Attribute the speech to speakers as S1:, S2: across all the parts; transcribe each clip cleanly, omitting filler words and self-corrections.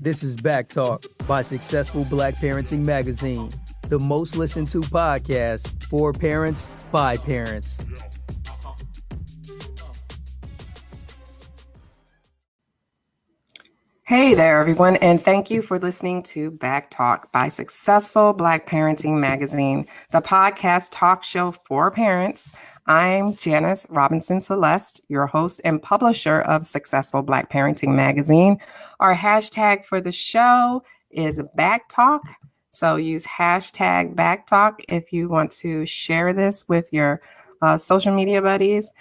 S1: This is Back Talk by Successful Black Parenting Magazine, the most listened to podcast for parents by parents.
S2: Hey there, everyone, and thank you for listening to Back Talk by Successful Black Parenting Magazine, the podcast talk show for parents. I'm Janice Robinson Celeste, your host and publisher of Successful Black Parenting Magazine. Our hashtag for the show is Back Talk. So use hashtag Back Talk if you want to share this with your social media buddies.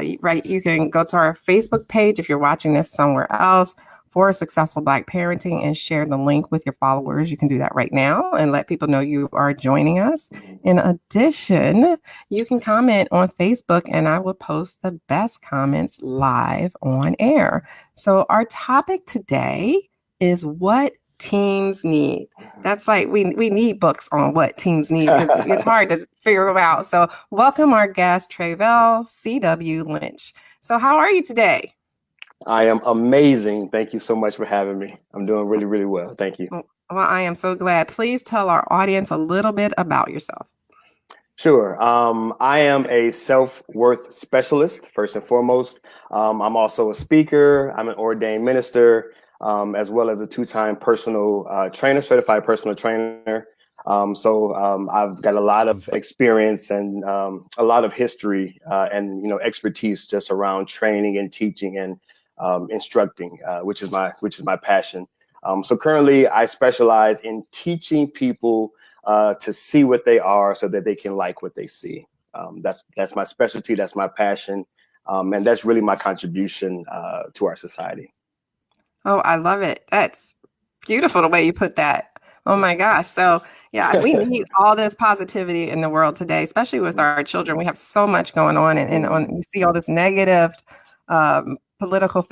S2: You can go to our Facebook page if you're watching this somewhere else for Successful Black Parenting and share the link with your followers. You can do that right now and let people know you are joining us. In addition, you can comment on Facebook and I will post the best comments live on air. So our topic today is what teens need. That's like we need books on what teens need because it's hard to figure them out. So welcome our guest, Treveal C.W. Lynch. So how are you today?
S3: I am amazing. Thank you so much for having me. I'm doing really, really well. Thank you.
S2: Well, I am so glad. Please tell our audience a little bit about yourself.
S3: Sure. I am a self-worth specialist, first and foremost. I'm also a speaker. I'm an ordained minister, as well as a two-time personal trainer, certified personal trainer. So I've got a lot of experience and a lot of history and expertise just around training and teaching and instructing, which is my passion. So currently I specialize in teaching people to see what they are so that they can like what they see. That's my specialty. That's my passion. And that's really my contribution to our society.
S2: Oh, I love it. That's beautiful the way you put that. Oh my gosh. So yeah, we need all this positivity in the world today, especially with our children. We have so much going on and you see all this negative political,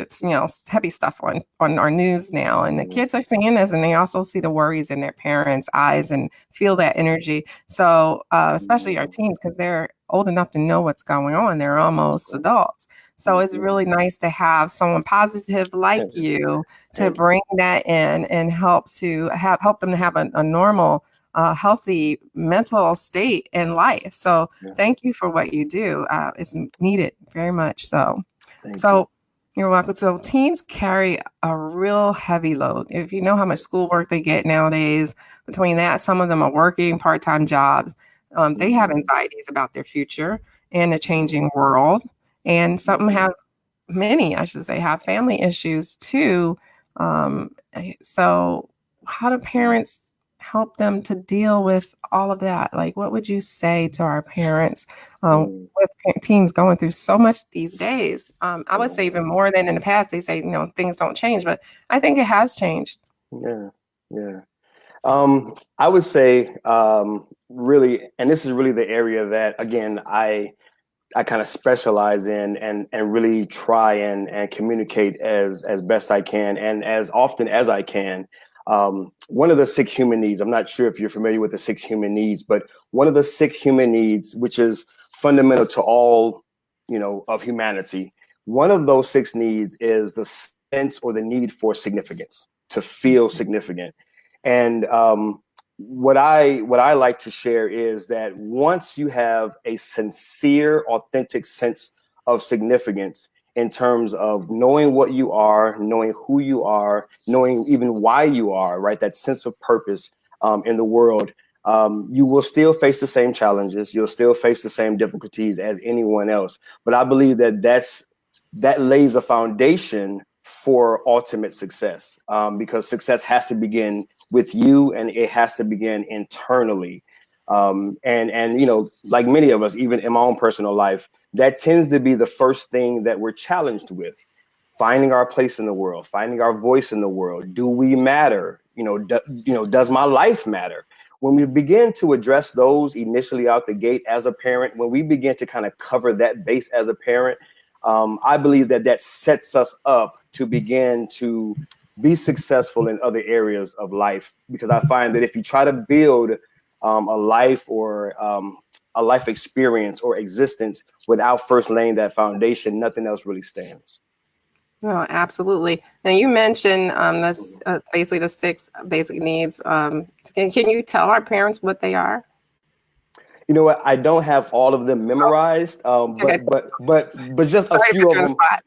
S2: heavy stuff on our news now. And the kids are seeing this and they also see the worries in their parents' eyes and feel that energy. So especially our teens, because they're old enough to know what's going on. They're almost adults. So it's really nice to have someone positive like you to bring that in and help them to have a normal, healthy mental state in life. So thank you for what you do. It's needed very much so. You're welcome. So teens carry a real heavy load. If you know how much schoolwork they get nowadays, between that, some of them are working part-time jobs. They have anxieties about their future and the changing world. And many have family issues too. So how do parents help them to deal with all of that? Like, what would you say to our parents with teens going through so much these days? I would say even more than in the past. They say, things don't change, but I think it has changed.
S3: Yeah. I would say really, and this is really the area that, again, I kind of specialize in and really try and communicate as best I can and as often as I can. One of the 6 human needs, I'm not sure if you're familiar with the 6 human needs, but one of the 6 human needs, which is fundamental to all, of humanity, one of those 6 needs is the sense or the need for significance, to feel significant. And what I like to share is that once you have a sincere, authentic sense of significance in terms of knowing what you are, knowing who you are, knowing even why you are, right? That sense of purpose in the world, you will still face the same challenges. You'll still face the same difficulties as anyone else. But I believe that lays a foundation for ultimate success, because success has to begin with you and it has to begin internally. And like many of us, even in my own personal life, that tends to be the first thing that we're challenged with: finding our place in the world, finding our voice in the world. Do we matter? Does my life matter? When we begin to address those initially out the gate as a parent, when we begin to kind of cover that base as a parent, I believe that sets us up to begin to be successful in other areas of life. Because I find that if you try to build a life or a life experience or existence without first laying that foundation, nothing else really stands.
S2: No, absolutely. Now you mentioned this basically the 6 basic needs. Can you tell our parents what they are?
S3: You know what? I don't have all of them memorized,
S2: Okay.
S3: but just a
S2: Sorry to
S3: few
S2: put
S3: of
S2: you on the
S3: them.
S2: spot.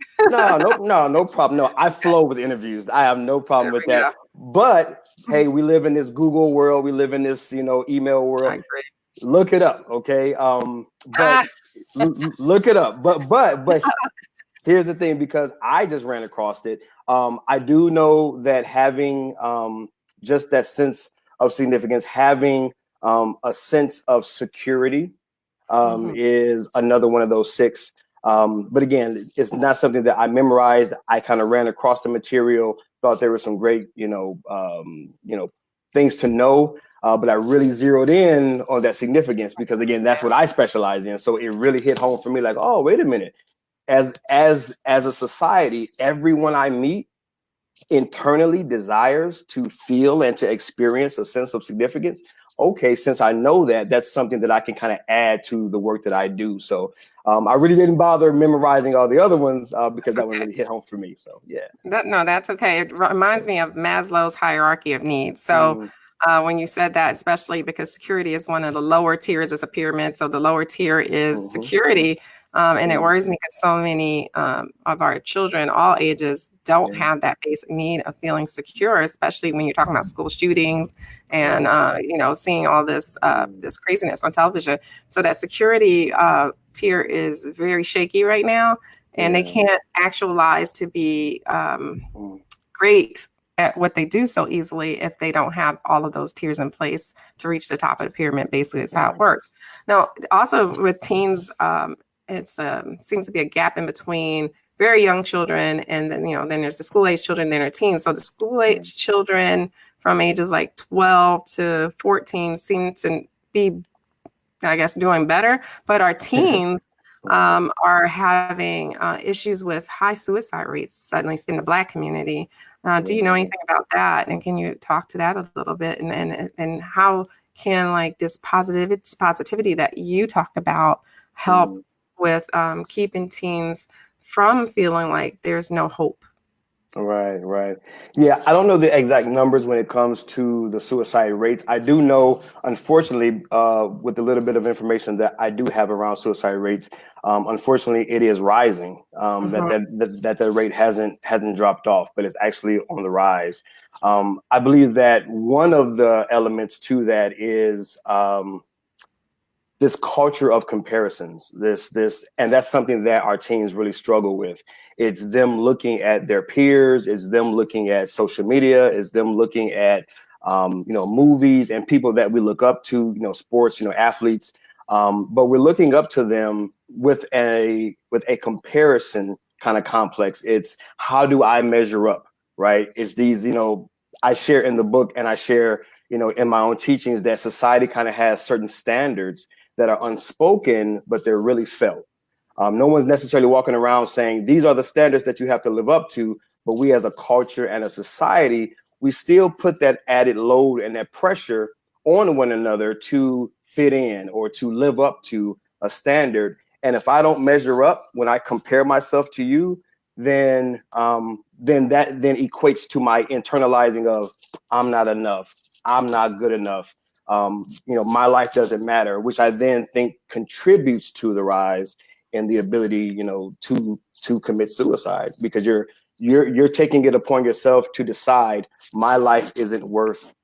S3: No problem. No, I flow with interviews. I have no problem
S2: There
S3: with
S2: we
S3: that.
S2: go.
S3: But hey, we live in this Google world. We live in this, email
S2: I
S3: world.
S2: agree.
S3: Look it up, okay? But
S2: Ah,
S3: look it up. But here's the thing, because I just ran across it. I do know that having just that sense of significance, having a sense of security
S2: mhm.
S3: is another one of those 6. But again, it's not something that I memorized. I kind of ran across the material, thought there were some great, things to know. But I really zeroed in on that significance because, again, that's what I specialize in. So it really hit home for me, like, oh, wait a minute. As a society, everyone I meet internally desires to feel and to experience a sense of significance. Okay, since I know that, that's something that I can kind of add to the work that I do. So I really didn't bother memorizing all the other ones because
S2: That's
S3: that one
S2: okay.
S3: really hit home for me. So yeah.
S2: No, that's okay. It reminds me of Maslow's hierarchy of needs. So
S3: Mm,
S2: when you said that, especially because security is one of the lower tiers as a pyramid. So the lower tier is
S3: mhm,
S2: security. And it
S3: mm,
S2: worries me because so many of our children, all ages, don't
S3: yeah,
S2: have that basic need of feeling secure, especially when you're talking about school shootings and
S3: right.
S2: seeing all this craziness on television. So that security tier is very shaky right now, and they
S3: Yeah.
S2: can't actualize to be
S3: Mm,
S2: great at what they do so easily if they don't have all of those tiers in place to reach the top of the pyramid. Basically, is how it
S3: right.
S2: works. Now, also with teens, it's seems to be a gap in between very young children and then there's the school age children, then there are teens. So the school
S3: Right.
S2: age children from ages like 12 to 14 seem to be, I guess, doing better, but our teens
S3: Right.
S2: are having issues with high suicide rates, at least in the Black community. Do you know
S3: Yeah.
S2: anything about that? And can you talk to that a little bit? And how can like this positivity that you talk about help
S3: Mm.
S2: with keeping teens from feeling like there's no hope?
S3: Right, right. Yeah, I don't know the exact numbers when it comes to the suicide rates. I do know, unfortunately, with the little bit of information that I do have around suicide rates, unfortunately, it is rising.
S2: Mhm.
S3: That the rate hasn't dropped off, but it's actually on the rise. I believe that one of the elements to that is this culture of comparisons, and that's something that our teens really struggle with. It's them looking at their peers, it's them looking at social media, it's them looking at movies and people that we look up to, sports, athletes. But we're looking up to them with a comparison kind of complex. It's how do I measure up, right? It's these, I share in the book and I share, in my own teachings that society kind of has certain standards that are unspoken, but they're really felt. No one's necessarily walking around saying these are the standards that you have to live up to, but we as a culture and a society, we still put that added load and that pressure on one another to fit in or to live up to a standard. And if I don't measure up when I compare myself to you, then that equates to my internalizing of I'm not enough, I'm not good enough, my life doesn't matter, which I then think contributes to the rise in the ability, to commit suicide, because you're taking it upon yourself to decide my life isn't worth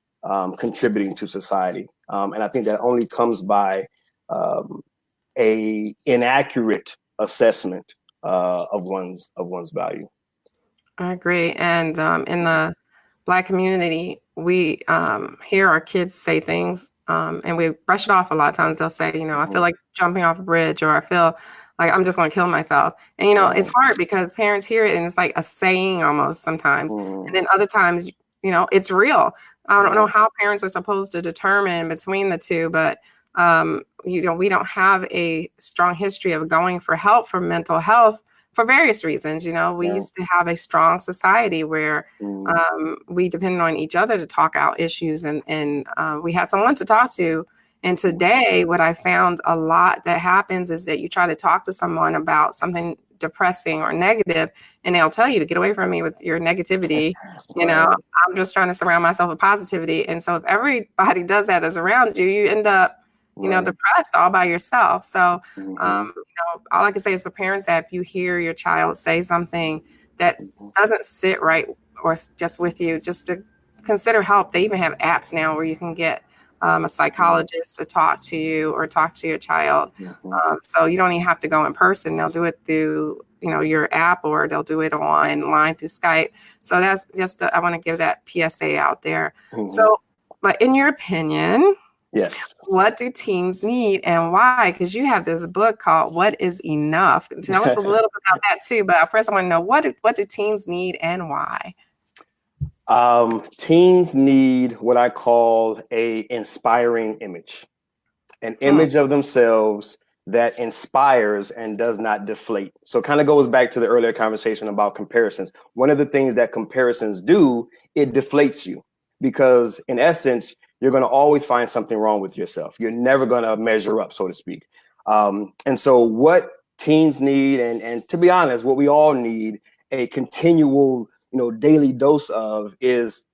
S3: contributing to society, and I think that only comes by a inaccurate assessment of one's value.
S2: I agree. And in the Black community, we hear our kids say things and we brush it off a lot of times. They'll say, I feel
S3: Mhm.
S2: like jumping off a bridge, or I feel like I'm just going to kill myself. And, it's
S3: Right.
S2: hard because parents hear it and it's like a saying almost sometimes. And
S3: Mhm.
S2: then other times, it's real. I don't know
S3: Right.
S2: how parents are supposed to determine between the two, but, we don't have a strong history of going for help for mental health for various reasons. We
S3: Yeah.
S2: used to have a strong society where
S3: Mhm.
S2: we depended on each other to talk out issues, and we had someone to talk to. And today, what I found a lot that happens is that you try to talk to someone about something depressing or negative, and they'll tell you to get away from me with your negativity. You know, I'm just trying to surround myself with positivity. And so if everybody does that that's around you, you end up, you know, depressed all by yourself. So, you know, all I can say is for parents that if you hear your child say something that doesn't sit right or just with you, just to consider help. They even have apps now where you can get a psychologist to talk to you or talk to your child. So you don't even have to go in person. They'll do it through, you know, your app, or they'll do it online through Skype. So that's just, I want to give that PSA out there. So, but in your opinion,
S3: yes,
S2: what do teens need and why? Because you have this book called What is Enough? Tell us a little bit about that too. But first I want to know, what do teens need and why?
S3: Teens need what I call a inspiring image, an image of themselves that inspires and does not deflate. So it kind of goes back to the earlier conversation about comparisons. One of the things that comparisons do, it deflates you, because in essence, you're going to always find something wrong with yourself. You're never going to measure up, so to speak. And so what teens need, and to be honest, what we all need, a continual, you know, daily dose of, is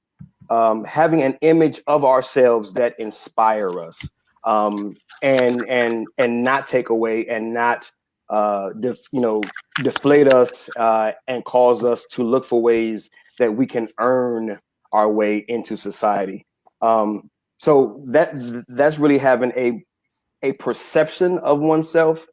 S3: having an image of ourselves that inspire us, and not take away and not deflate us, and cause us to look for ways that we can earn our way into society. So that's really having a perception of oneself,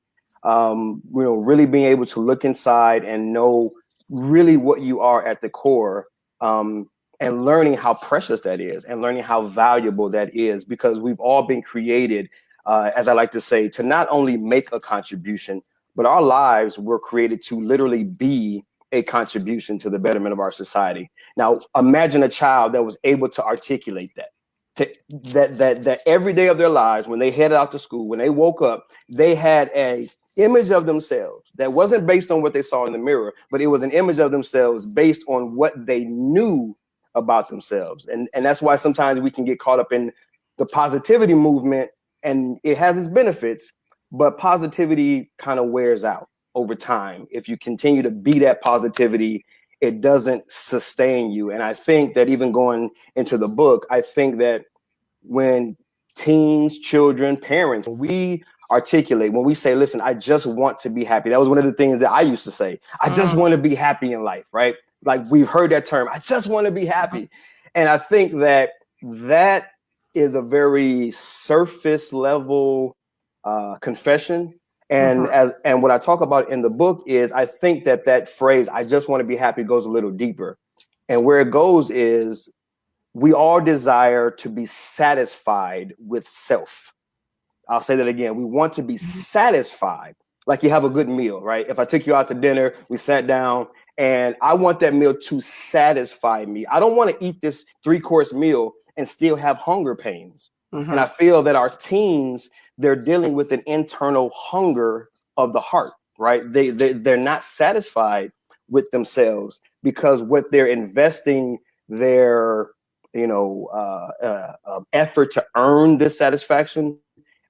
S3: really being able to look inside and know really what you are at the core, and learning how precious that is, and learning how valuable that is, because we've all been created, as I like to say, to not only make a contribution, but our lives were created to literally be a contribution to the betterment of our society. Now, imagine a child that was able to articulate that. That every day of their lives, when they headed out to school, when they woke up, they had a image of themselves that wasn't based on what they saw in the mirror, but it was an image of themselves based on what they knew about themselves. And that's why sometimes we can get caught up in the positivity movement, and it has its benefits, but positivity kind of wears out over time. If you continue to be that positivity, it doesn't sustain you. And I think that, even going into the book, I think that when teens, children, parents, we articulate, when we say, listen, I just want to be happy. That was one of the things that I used to say. I just want to be happy in life, right? Like, we've heard that term, I just want to be happy. And I think that that is a very surface level confession. And and what I talk about in the book is, I think that phrase, I just want to be happy, goes a little deeper. And where it goes is, we all desire to be satisfied with self. I'll say that again. We want to be satisfied, like you have a good meal, right? If I took you out to dinner, we sat down, and I want that meal to satisfy me. I don't want to eat this 3-course meal and still have hunger pains. And I feel that our teens, they're dealing with an internal hunger of the heart, right? They're not satisfied with themselves, because what they're investing their, effort to earn this satisfaction,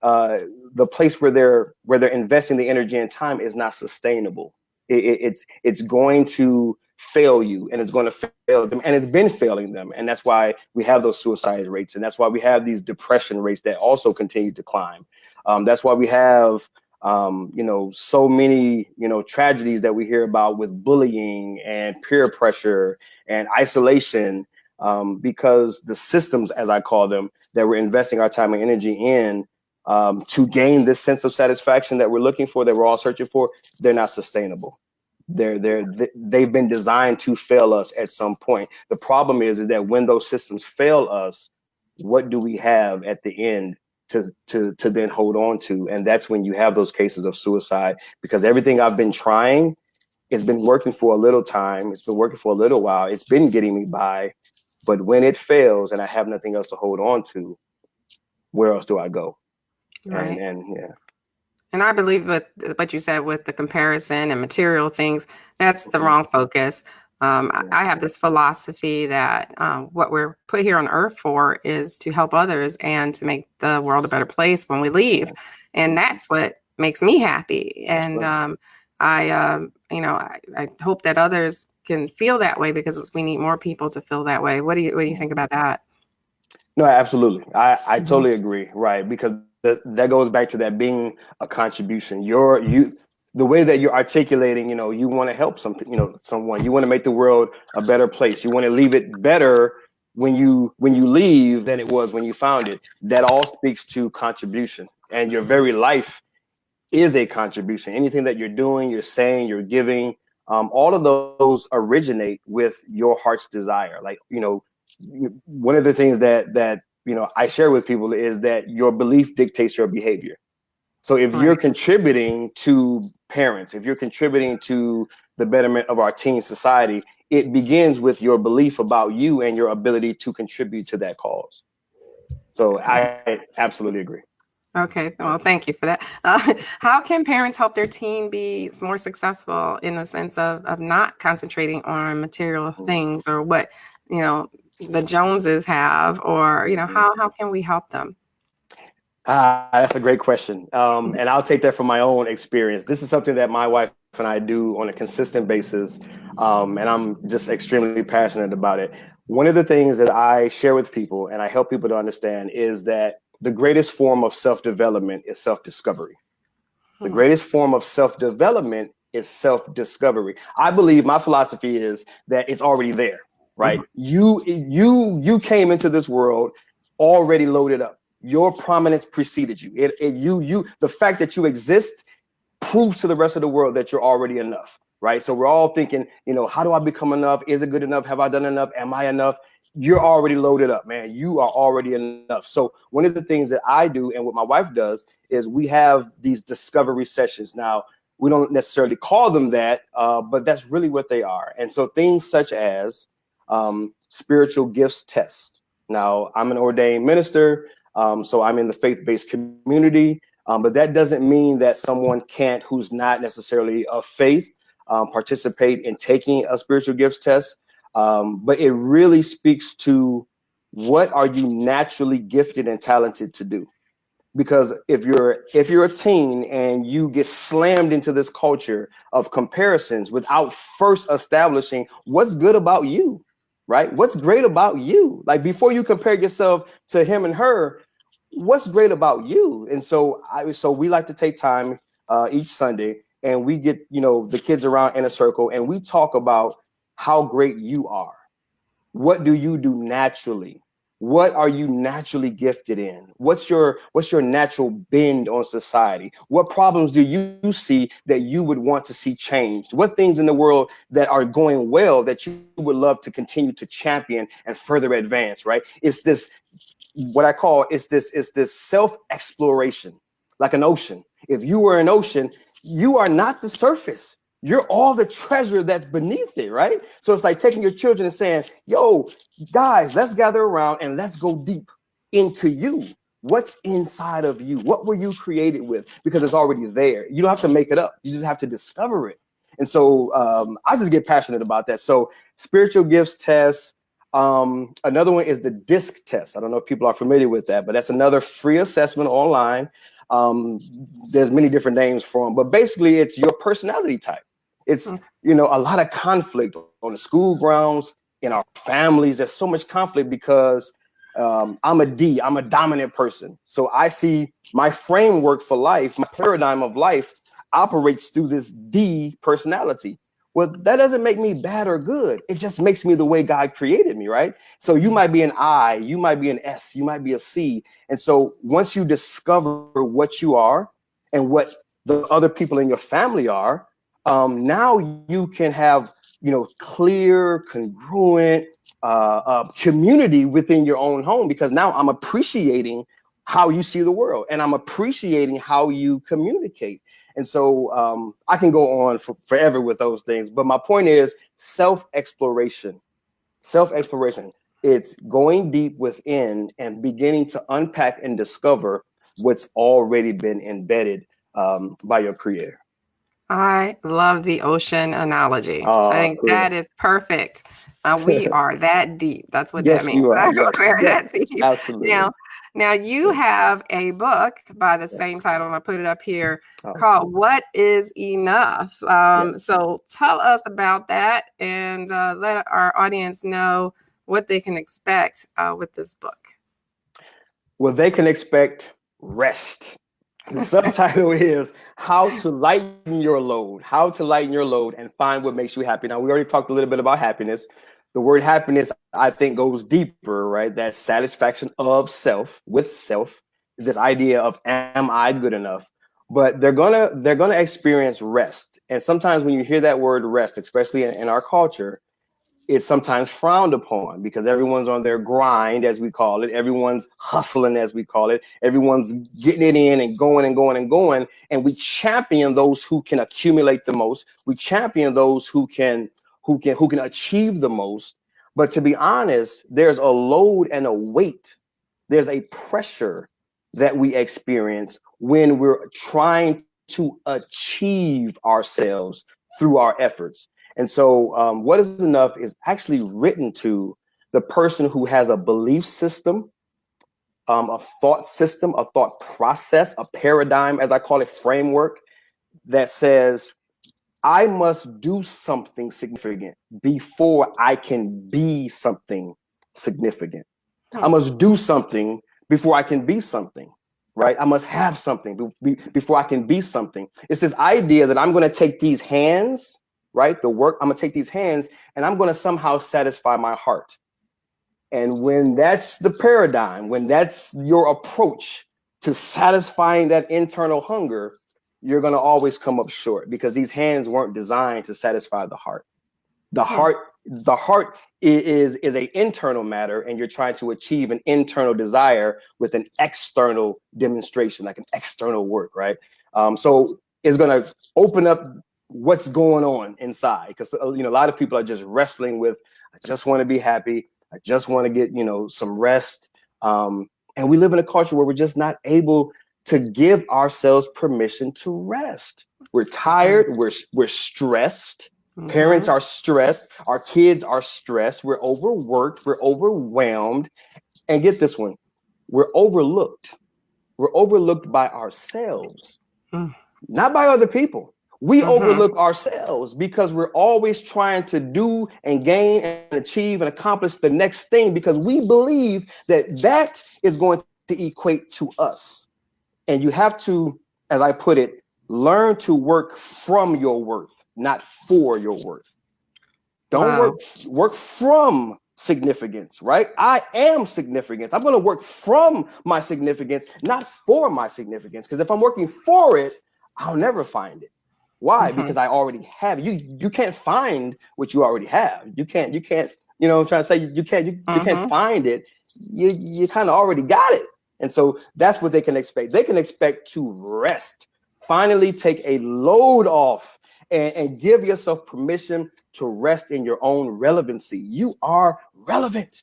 S3: the place where they're investing the energy and time is not sustainable. It's going to fail you, and it's going to fail them, and it's been failing them. And that's why we have those suicide rates, and that's why we have these depression rates that also continue to climb. That's why we have so many tragedies that we hear about with bullying and peer pressure and isolation, because the systems, as I call them, that we're investing our time and energy in, to gain this sense of satisfaction that we're looking for, that we're all searching for, they're not sustainable. They've been designed to fail us at some point. The problem is that when those systems fail us, what do we have at the end to then hold on to? And that's when you have those cases of suicide, because everything I've been trying, it's been working for a little time, it's been working for a little while, it's been getting me by, but when it fails and I have nothing else to hold on to, where else do I go?
S2: Right.
S3: And yeah.
S2: And I believe with what you said with the comparison and material things, that's the wrong focus. I have this philosophy that what we're put here on earth for is to help others and to make the world a better place when we leave. And that's what makes me happy. And I I hope that others can feel that way, because we need more people to feel that way. What do you think about that?
S3: No, absolutely. I totally agree. Right. Because that goes back to that being a contribution. The way that you're articulating, you want to help someone, you want to make the world a better place. You want to leave it better when you leave than it was when you found it. That all speaks to contribution, and your very life is a contribution. Anything that you're doing, you're saying, you're giving, all of those originate with your heart's desire. Like, one of the things that I share with people is that your belief dictates your behavior. So if you're contributing to parents, if you're contributing to the betterment of our teen society, it begins with your belief about you and your ability to contribute to that cause. So I absolutely agree.
S2: Okay, well, thank you for that. How can parents help their teen be more successful in the sense of not concentrating on material things, or what, the Joneses have, or, how can we help them?
S3: That's a great question. And I'll take that from my own experience. This is something that my wife and I do on a consistent basis. And I'm just extremely passionate about it. One of the things that I share with people and I help people to understand is that the greatest form of self-development is self-discovery. The greatest form of self-development is self-discovery. I believe, my philosophy is that it's already there, right? You came into this world already loaded up. Your prominence preceded you. The fact that you exist proves to the rest of the world that you're already enough, right? So we're all thinking, how do I become enough? Is it good enough? Have I done enough? Am I enough? You're already loaded up, man. You are already enough. So one of the things that I do and what my wife does is we have these discovery sessions. Now, we don't necessarily call them that, but that's really what they are. And so things such as spiritual gifts test. Now, I'm an ordained minister, so I'm in the faith-based community, but that doesn't mean that someone can't, who's not necessarily of faith, participate in taking a spiritual gifts test. But it really speaks to what are you naturally gifted and talented to do? Because if you're a teen and you get slammed into this culture of comparisons without first establishing what's good about you, right? What's great about you? Like, before you compare yourself to him and her, what's great about you? And so we like to take time each Sunday, and we get, the kids around in a circle, and we talk about how great you are. What do you do naturally? What are you naturally gifted in? What's your natural bend on society? What problems do you see that you would want to see changed? What things in the world that are going well that you would love to continue to champion and further advance, right? It's this, what I call, it's this self-exploration, like an ocean. If you were an ocean, you are not the surface. You're all the treasure that's beneath it, right? So it's like taking your children and saying, yo, guys, let's gather around and let's go deep into you. What's inside of you? What were you created with? Because it's already there. You don't have to make it up. You just have to discover it. And so I just get passionate about that. So spiritual gifts test. Another one is the DISC test. I don't know if people are familiar with that, but that's another free assessment online. There's many different names for them, but basically it's your personality type. It's, a lot of conflict on the school grounds, in our families. There's so much conflict because I'm a D, I'm a dominant person. So I see my framework for life, my paradigm of life operates through this D personality. Well, that doesn't make me bad or good. It just makes me the way God created me, right? So you might be an I, you might be an S, you might be a C. And so once you discover what you are and what the other people in your family are, now you can have, clear, congruent community within your own home, because now I'm appreciating how you see the world and I'm appreciating how you communicate. And so I can go on forever with those things. But my point is self-exploration. Self-exploration. It's going deep within and beginning to unpack and discover what's already been embedded by your creator.
S2: I love the ocean analogy. I think that is perfect. We are that deep. That's what that means.
S3: You are.
S2: Yes. That deep.
S3: Absolutely.
S2: Now you have a book by the same title, and I put it up here, called "What Is Enough." So tell us about that, and let our audience know what they can expect with this book.
S3: Well, they can expect rest. The subtitle is How to Lighten Your Load, How to Lighten Your Load and Find What Makes You Happy. Now, we already talked a little bit about happiness. The word happiness, I think, goes deeper, right? That satisfaction of self, with self, this idea of, am I good enough? But they're gonna experience rest. And sometimes when you hear that word rest, especially in our culture, it's sometimes frowned upon because everyone's on their grind, as we call it. Everyone's hustling, as we call it. Everyone's getting it in and going and going and going. And we champion those who can accumulate the most. We champion those who can achieve the most. But to be honest, there's a load and a weight. There's a pressure that we experience when we're trying to achieve ourselves through our efforts. And so what is enough is actually written to the person who has a belief system, a thought process, a paradigm, as I call it, framework that says, I must do something significant before I can be something significant. I must do something before I can be something, right? I must have something before I can be something. It's this idea that I'm going to take these hands, right? I'm going to take these hands and I'm going to somehow satisfy my heart. And when that's the paradigm, when that's your approach to satisfying that internal hunger, you're going to always come up short because these hands weren't designed to satisfy the heart. The heart is an internal matter, and you're trying to achieve an internal desire with an external demonstration, like an external work, right? So it's going to open up what's going on inside, because a lot of people are just wrestling with, I just want to be happy, I just want to get some rest, and we live in a culture where we're just not able to give ourselves permission to rest. We're tired, we're stressed, parents are stressed, our kids are stressed, we're overworked, we're overwhelmed, and get this one, we're overlooked by ourselves, not by other people. We overlook ourselves because we're always trying to do and gain and achieve and accomplish the next thing because we believe that is going to equate to us. And you have to, as I put it, learn to work from your worth, not for your worth. Don't work from significance, right? I am significance. I'm going to work from my significance, not for my significance. Because if I'm working for it, I'll never find it. Why? Because I already have it. You can't find what you already have. You can't, I'm trying to say you can't find it. You kind of already got it. And so that's what they can expect. They can expect to rest, finally take a load off and give yourself permission to rest in your own relevancy. You are relevant.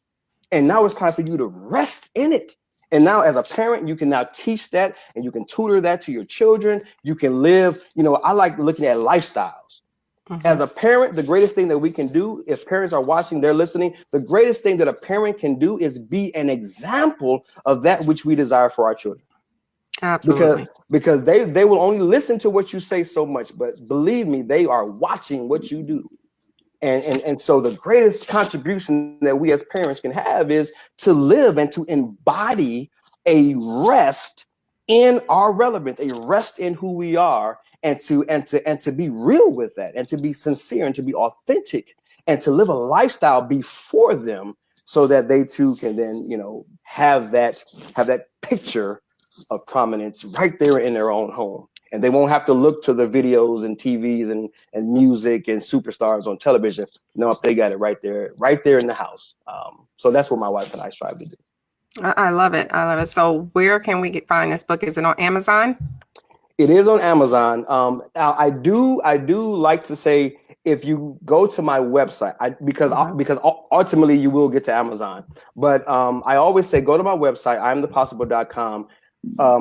S3: And now it's time for you to rest in it. And now as a parent, you can now teach that and you can tutor that to your children. You can live, I like looking at lifestyles. As a parent, the greatest thing that we can do, if parents are watching, they're listening, the greatest thing that a parent can do is be an example of that which we desire for our children.
S2: Absolutely.
S3: Because they will only listen to what you say so much, but believe me, they are watching what you do. And so the greatest contribution that we as parents can have is to live and to embody a rest in our relevance, a rest in who we are, and to be real with that, and to be sincere and to be authentic, and to live a lifestyle before them so that they too can then, have that picture of prominence right there in their own home. And they won't have to look to the videos and TVs and music and superstars on television. No, they got it right there in the house. So that's what my wife and I strive to do.
S2: I love it. So where can we find this book? Is it on Amazon?
S3: It is on Amazon. Now I do like to say, if you go to my website, because ultimately you will get to Amazon. But I always say, go to my website, imthepossible.com,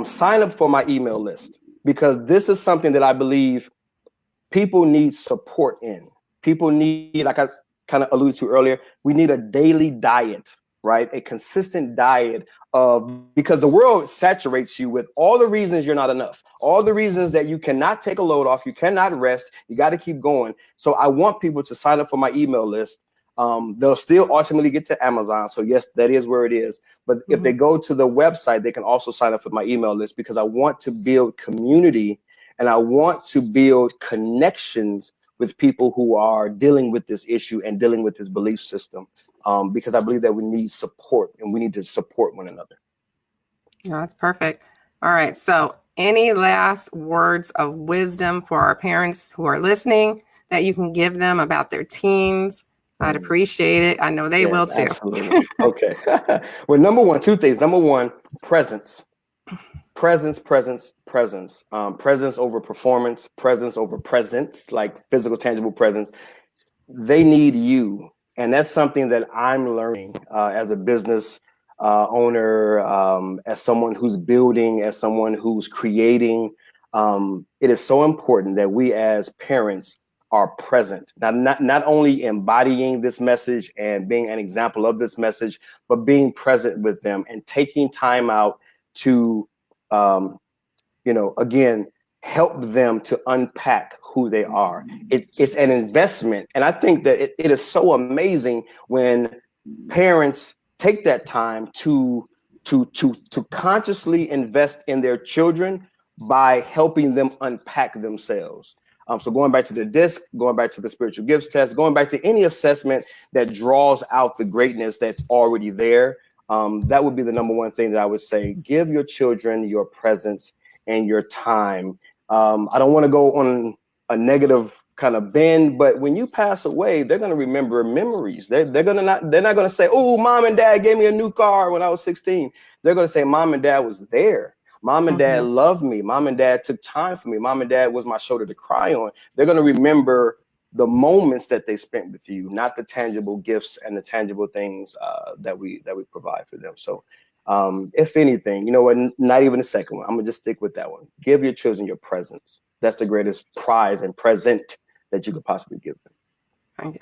S3: sign up for my email list, because this is something that I believe people need support in. People need, like I kind of alluded to earlier, we need a daily diet right? A consistent diet because the world saturates you with all the reasons you're not enough, all the reasons that you cannot take a load off, you cannot rest, you got to keep going. So I want people to sign up for my email list. They'll still ultimately get to Amazon. So yes, that is where it is. But if they go to the website, they can also sign up for my email list, because I want to build community and I want to build connections with people who are dealing with this issue and dealing with this belief system, because I believe that we need support and we need to support one another.
S2: Yeah, that's perfect. All right. So any last words of wisdom for our parents who are listening that you can give them about their teens? I'd appreciate it. I know they will too.
S3: Absolutely. Okay. Well, two things. Number one, presence. Presence over performance, presence over presence, like physical, tangible presence. They need you. And that's something that I'm learning as a business owner, as someone who's building, as someone who's creating. It is so important that we as parents are present. Now, not only embodying this message and being an example of this message, but being present with them and taking time out to again, help them to unpack who they are. It's an investment. And I think that it is so amazing when parents take that time to consciously invest in their children by helping them unpack themselves. So going back to the DISC, going back to the spiritual gifts test, going back to any assessment that draws out the greatness that's already there. That would be the number one thing that I would say. Give your children your presence and your time. I don't want to go on a negative kind of bend, but when you pass away, they're going to remember memories. They're not going to say, "Oh, mom and dad gave me a new car when I was 16." They're going to say, "Mom and dad was there. Mom and dad loved me. Mom and dad took time for me. Mom and dad was my shoulder to cry on." They're going to remember the moments that they spent with you, not the tangible gifts and the tangible things that we provide for them. So if anything, you know what, not even the second one, I'm gonna just stick with that one. Give your children your presence. That's the greatest prize and present that you could possibly give them.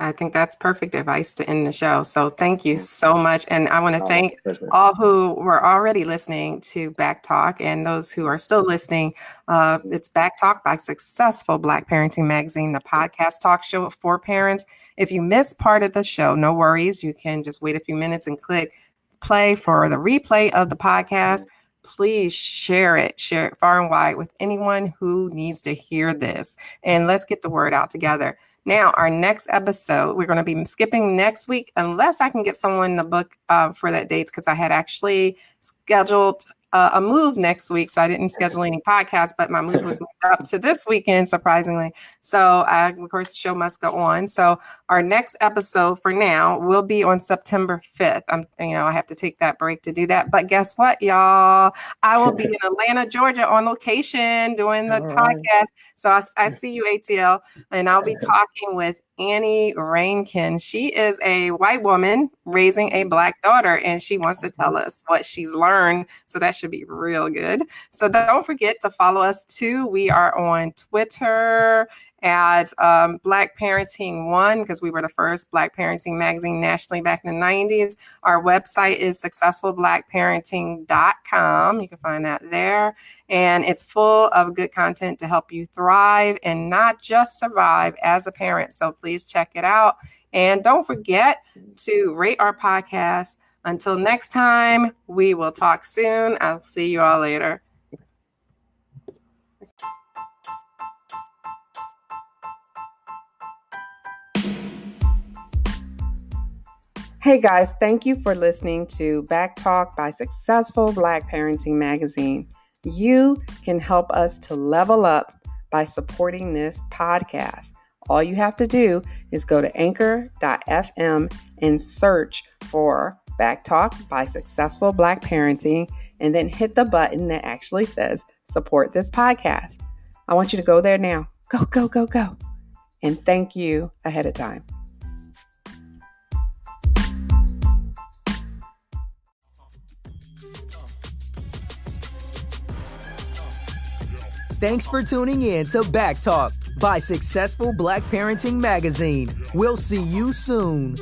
S2: I think that's perfect advice to end the show. So thank you so much. And I want to thank all who were already listening to Back Talk and those who are still listening. It's Back Talk by Successful Black Parenting Magazine, the podcast talk show for parents. If you missed part of the show, no worries. You can just wait a few minutes and click play for the replay of the podcast. Please share it far and wide with anyone who needs to hear this. And let's get the word out together. Now, our next episode, we're going to be skipping next week, unless I can get someone to book for that date, because I had actually scheduled a move next week. So I didn't schedule any podcasts, but my move was moved up to this weekend, surprisingly. So of course, the show must go on. So our next episode for now will be on September 5th. I have to take that break to do that. But guess what, y'all? I will be in Atlanta, Georgia on location doing the podcast. So I see you, ATL, and I'll be talking with Annie Rainkin. She is a white woman raising a Black daughter, and she wants to tell us what she's learned. So that should be real good. So don't forget to follow us too. We are on Twitter at Black Parenting One, because we were the first Black parenting magazine nationally back in the 90s. Our website is successfulblackparenting.com. You can find that there. And it's full of good content to help you thrive and not just survive as a parent. So please check it out. And don't forget to rate our podcast. Until next time, we will talk soon. I'll see you all later. Hey guys, thank you for listening to Back Talk by Successful Black Parenting Magazine. You can help us to level up by supporting this podcast. All you have to do is go to anchor.fm and search for Back Talk by Successful Black Parenting, and then hit the button that actually says support this podcast. I want you to go there now. Go, go, go, go. And thank you ahead of time.
S1: Thanks for tuning in to Back Talk by Successful Black Parenting Magazine. We'll see you soon.